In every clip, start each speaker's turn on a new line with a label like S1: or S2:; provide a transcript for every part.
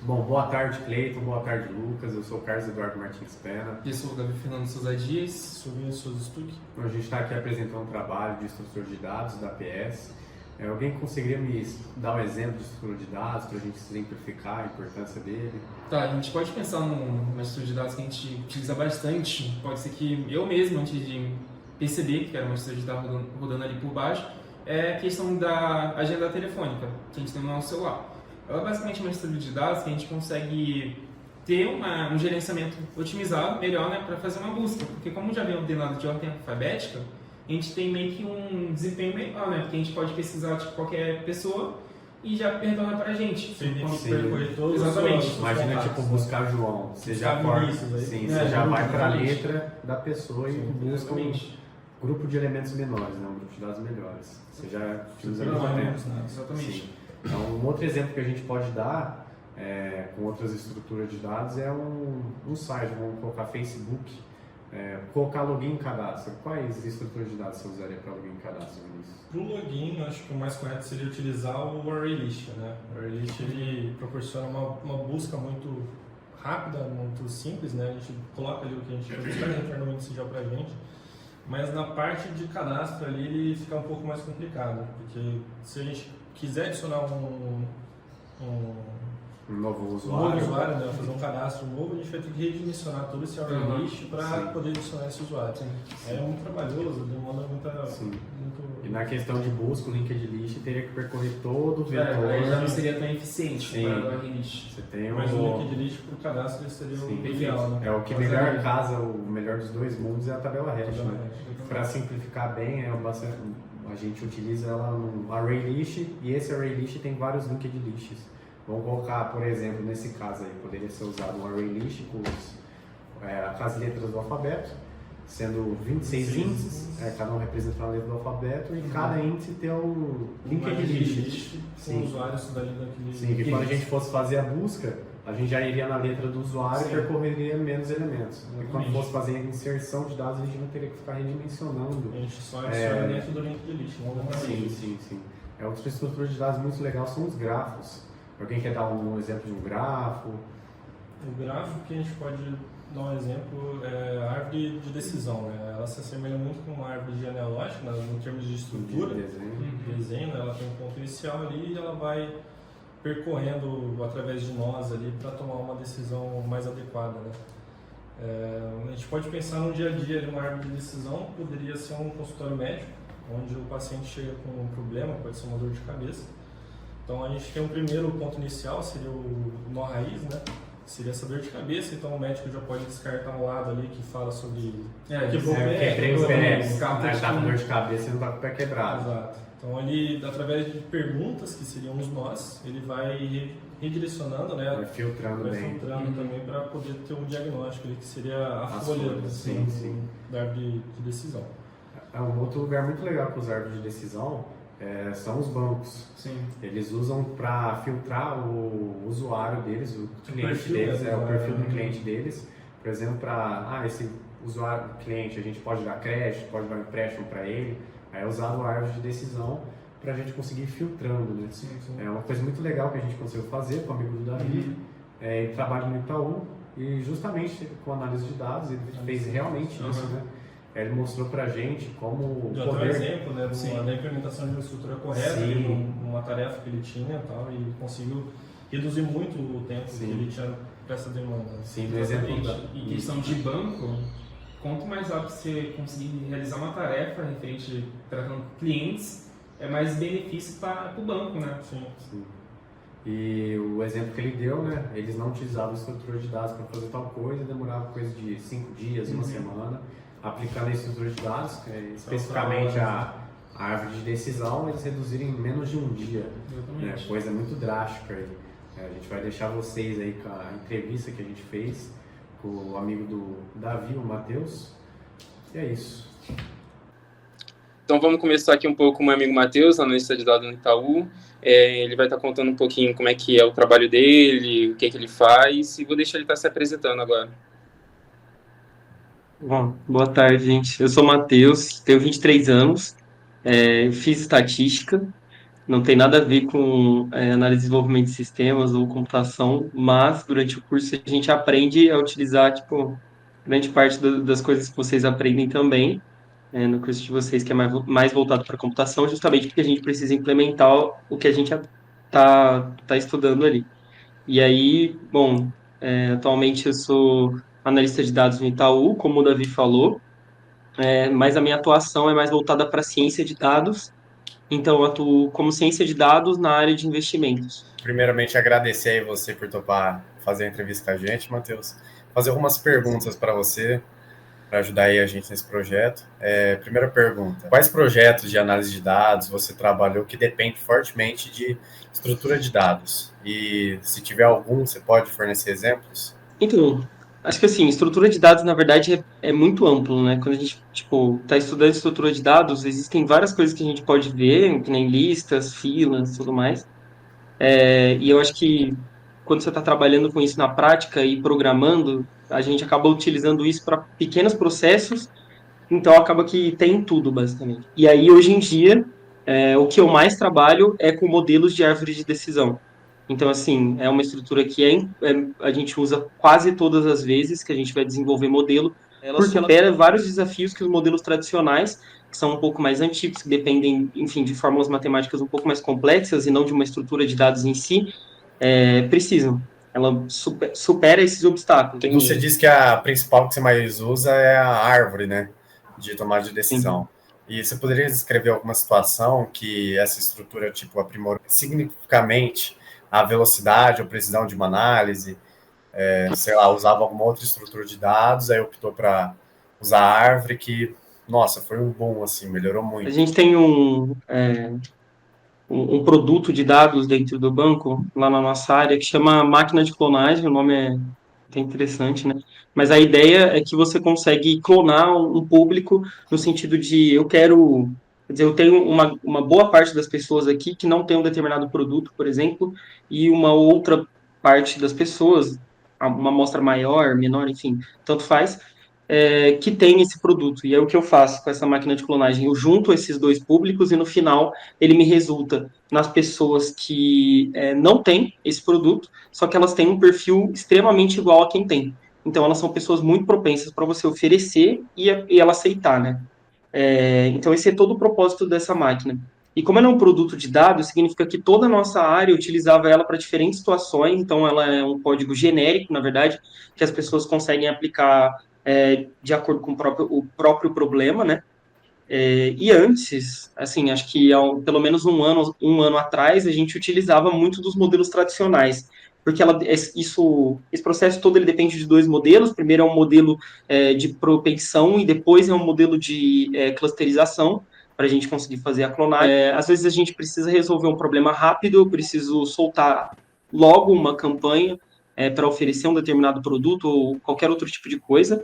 S1: Bom, boa tarde, Cleiton, boa tarde, Lucas. Eu sou o Carlos Eduardo Martins Pena.
S2: Eu sou o Gabi Fernando Souza Dias.
S3: Sou Vinícius Stuck.
S1: A gente está aqui apresentando um trabalho de estrutura de dados da PS. Alguém conseguiria me dar um exemplo de estrutura de dados para a gente exemplificar a importância dele?
S2: Tá, a gente pode pensar numa estrutura de dados que a gente utiliza bastante. Pode ser que eu mesmo, antes de perceber que era uma estrutura de dados rodando ali por baixo, é a questão da agenda telefônica que a gente tem no nosso celular. Ela é basicamente uma estrutura de dados que a gente consegue ter um gerenciamento otimizado, melhor, né, para fazer uma busca. Porque como já vem ordenado de ordem alfabética, a gente tem meio que um desempenho melhor, né? Porque a gente pode pesquisar tipo, qualquer pessoa e já retorna pra gente.
S3: Exatamente.
S1: Imagina, tipo, buscar João. Você já você já vai para a letra da pessoa e busca um grupo de elementos menores, né? Um grupo de dados melhores. Você já utiliza muito tempo.
S2: Exatamente.
S1: Sim. Então, um outro exemplo que a gente pode dar com outras estruturas de dados é um site, vamos colocar Facebook, colocar login e cadastro. Quais estruturas de dados você usaria para login e cadastro, Vinícius?
S3: Para o login, acho que o mais correto seria utilizar o ArrayList, né? O ArrayList ele proporciona uma busca muito rápida, muito simples, né? A gente coloca ali o que a gente quer buscar, retorna o índice já para a gente. Mas na parte de cadastro ali ele fica um pouco mais complicado, porque se a gente quiser adicionar um
S1: novo usuário,
S3: né? Fazer um cadastro novo, a gente vai ter que redimensionar todo esse ArrayList para poder adicionar esse usuário. É muito trabalhoso, demanda muita...
S1: E na questão de busca, o linked list teria que percorrer todo o vetor.
S2: Aí já não seria tão eficiente para o ArrayList.
S1: Você tem
S3: Mas o linked list para o cadastro seria o ideal, né?
S1: É o que melhor casa, o melhor dos dois mundos é a tabela hash, né? Para simplificar bem, a gente utiliza ela no ArrayList e esse ArrayList tem vários linked lists. Vamos colocar, por exemplo, nesse caso aí, poderia ser usado um ArrayList com as letras do alfabeto, sendo 26 índices, cada um representa uma letra do alfabeto, e cada índice tem um linked list.
S3: Com usuários dali daquele...
S1: Sim, que quando a gente fosse fazer a busca, a gente já iria na letra do usuário e percorreria menos elementos. E quando fosse fazer a inserção de dados, a gente não teria que ficar redimensionando.
S3: A gente só adiciona dentro do linked list, não dá
S1: Sim. Outra estrutura de dados muito legal são os grafos. Alguém quer dar um exemplo de um grafo?
S3: O grafo que a gente pode dar um exemplo é a árvore de decisão, né? Ela se assemelha muito com uma árvore genealógica, né? Em termos de estrutura, desenho, né? Ela tem um ponto inicial ali e ela vai percorrendo através de nós ali para tomar uma decisão mais adequada, né? A gente pode pensar no dia a dia de uma árvore de decisão, poderia ser um consultório médico, onde o paciente chega com um problema, pode ser uma dor de cabeça. Então a gente tem um primeiro ponto inicial, seria o nó raiz, né? Seria essa dor de cabeça, então o médico já pode descartar um lado ali que fala sobre
S1: quebrei o pé, tá com dor de cabeça e não tá com o pé quebrado.
S3: Exato. Então ele, através de perguntas, que seriam os nós, ele vai redirecionando, né?
S1: Vai filtrando
S3: também para poder ter um diagnóstico ali, que seria a folha da árvore de decisão.
S1: Um outro lugar muito legal para os árvores de decisão são os bancos.
S2: Sim.
S1: Eles usam para filtrar o usuário deles, o cliente deles, o perfil do cliente deles. Por exemplo, esse usuário cliente, a gente pode dar crédito, pode dar um empréstimo para ele. É usado o árvore de decisão para a gente conseguir ir filtrando, né?
S2: Sim.
S1: É uma coisa muito legal que a gente conseguiu fazer com o amigo do Davi. Ele trabalha no Itaú e justamente com análise de dados ele fez realmente isso, né? Ele mostrou pra gente como
S3: já deu um exemplo, né, da implementação de uma estrutura correta, uma tarefa que ele tinha e conseguiu reduzir muito o tempo que ele tinha para essa demanda.
S1: Sim, do exemplo
S2: em questão de banco, quanto mais rápido você conseguir realizar uma tarefa referente tratando clientes, é mais benefício para o banco, né?
S1: Sim. E o exemplo que ele deu, né, eles não utilizavam estrutura de dados para fazer tal coisa, demorava coisa de 5 dias, uma semana. Aplicando a estrutura de dados, especificamente a árvore de decisão, eles reduzirem em menos de um dia. Coisa muito drástica. A gente vai deixar vocês aí com a entrevista que a gente fez com o amigo do Davi, o Matheus. E é isso.
S4: Então vamos começar aqui um pouco com o meu amigo Matheus, analista de dados no Itaú. Ele vai estar contando um pouquinho como é que é o trabalho dele, o que ele faz, e vou deixar ele estar se apresentando agora.
S5: Bom, boa tarde, gente. Eu sou o Matheus, tenho 23 anos, fiz estatística Não tem nada a ver com análise e desenvolvimento de sistemas ou computação, mas durante o curso a gente aprende a utilizar, tipo, grande parte das coisas que vocês aprendem também, no curso de vocês, que é mais voltado para computação, justamente porque a gente precisa implementar o que a gente tá estudando ali. E aí, bom, atualmente eu sou analista de dados no Itaú, como o Davi falou, mas a minha atuação é mais voltada para ciência de dados, então eu atuo como ciência de dados na área de investimentos.
S1: Primeiramente, agradecer aí você por topar fazer a entrevista com a gente, Matheus. Fazer algumas perguntas para você, para ajudar aí a gente nesse projeto. Primeira pergunta: quais projetos de análise de dados você trabalhou que depende fortemente de estrutura de dados? E se tiver algum, você pode fornecer exemplos?
S5: Então, acho que assim, estrutura de dados, na verdade, é muito amplo, né? Quando a gente, tipo, tá estudando estrutura de dados, existem várias coisas que a gente pode ver, que nem listas, filas, tudo mais. E eu acho que quando você está trabalhando com isso na prática e programando, a gente acaba utilizando isso para pequenos processos, então acaba que tem tudo, basicamente. E aí, hoje em dia, o que eu mais trabalho é com modelos de árvore de decisão. Então, assim, é uma estrutura que a gente usa quase todas as vezes que a gente vai desenvolver modelo, porque ela supera vários desafios que os modelos tradicionais, que são um pouco mais antigos, que dependem, enfim, de fórmulas matemáticas um pouco mais complexas e não de uma estrutura de dados em si, precisam. Ela supera esses obstáculos.
S1: Então, você disse que a principal que você mais usa é a árvore, né, de tomada de decisão. Sim. E você poderia descrever alguma situação que essa estrutura, tipo, aprimorou significativamente a velocidade ou precisão de uma análise? Sei lá, usava alguma outra estrutura de dados, aí optou para usar a árvore, que, nossa, foi um boom, assim, melhorou muito.
S5: A gente tem um produto de dados dentro do banco, lá na nossa área, que chama máquina de clonagem, o nome é até interessante, né? Mas a ideia é que você consegue clonar um público no sentido de quer dizer, eu tenho uma boa parte das pessoas aqui que não tem um determinado produto, por exemplo, e uma outra parte das pessoas, uma amostra maior, menor, enfim, tanto faz, que tem esse produto. E é o que eu faço com essa máquina de clonagem. Eu junto esses dois públicos e no final ele me resulta nas pessoas que não têm esse produto, só que elas têm um perfil extremamente igual a quem tem. Então elas são pessoas muito propensas para você oferecer e ela aceitar, né? Então esse é todo o propósito dessa máquina. E como ela é um produto de dados, significa que toda a nossa área utilizava ela para diferentes situações, então ela é um código genérico, na verdade, que as pessoas conseguem aplicar de acordo com o próprio problema, né? E antes, assim, acho que há pelo menos um ano atrás, a gente utilizava muito dos modelos tradicionais, porque esse processo todo ele depende de dois modelos. Primeiro é um modelo de propensão e depois é um modelo de clusterização, para a gente conseguir fazer a clonagem. Às vezes a gente precisa resolver um problema rápido, eu preciso soltar logo uma campanha para oferecer um determinado produto ou qualquer outro tipo de coisa,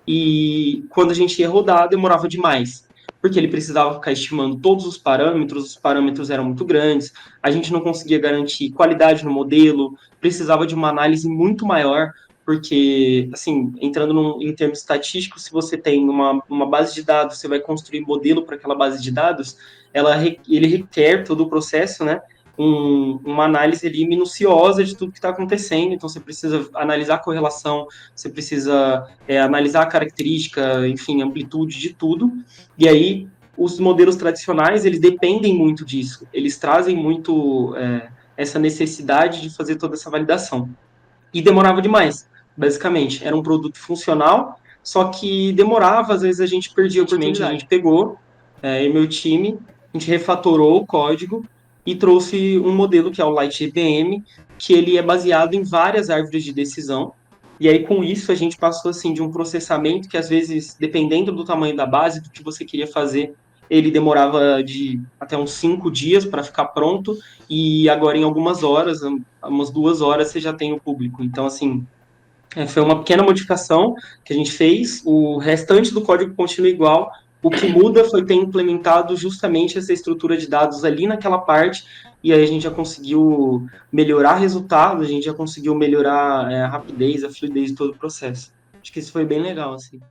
S5: e quando a gente ia rodar, demorava demais, porque ele precisava ficar estimando todos os parâmetros eram muito grandes, a gente não conseguia garantir qualidade no modelo, precisava de uma análise muito maior, porque, assim, entrando em termos estatísticos, se você tem uma base de dados, você vai construir modelo para aquela base de dados, ele requer todo o processo, né? Uma análise ali minuciosa de tudo que está acontecendo. Então, você precisa analisar a correlação, você precisa analisar a característica, enfim, amplitude de tudo. E aí, os modelos tradicionais, eles dependem muito disso. Eles trazem muito essa necessidade de fazer toda essa validação. E demorava demais, basicamente. Era um produto funcional, só que demorava, às vezes a gente perdia a oportunidade. A gente pegou, e meu time, a gente refatorou o código e trouxe um modelo que é o LightGPM, que ele é baseado em várias árvores de decisão. E aí, com isso, a gente passou assim, de um processamento que, às vezes, dependendo do tamanho da base, do que você queria fazer, ele demorava de até uns 5 dias para ficar pronto, e agora, em algumas horas, umas 2 horas, você já tem o público. Então, assim, foi uma pequena modificação que a gente fez, o restante do código continua igual, o que muda foi ter implementado justamente essa estrutura de dados ali naquela parte, e aí a gente já conseguiu melhorar resultados, a gente já conseguiu melhorar a rapidez, a fluidez de todo o processo. Acho que isso foi bem legal, assim.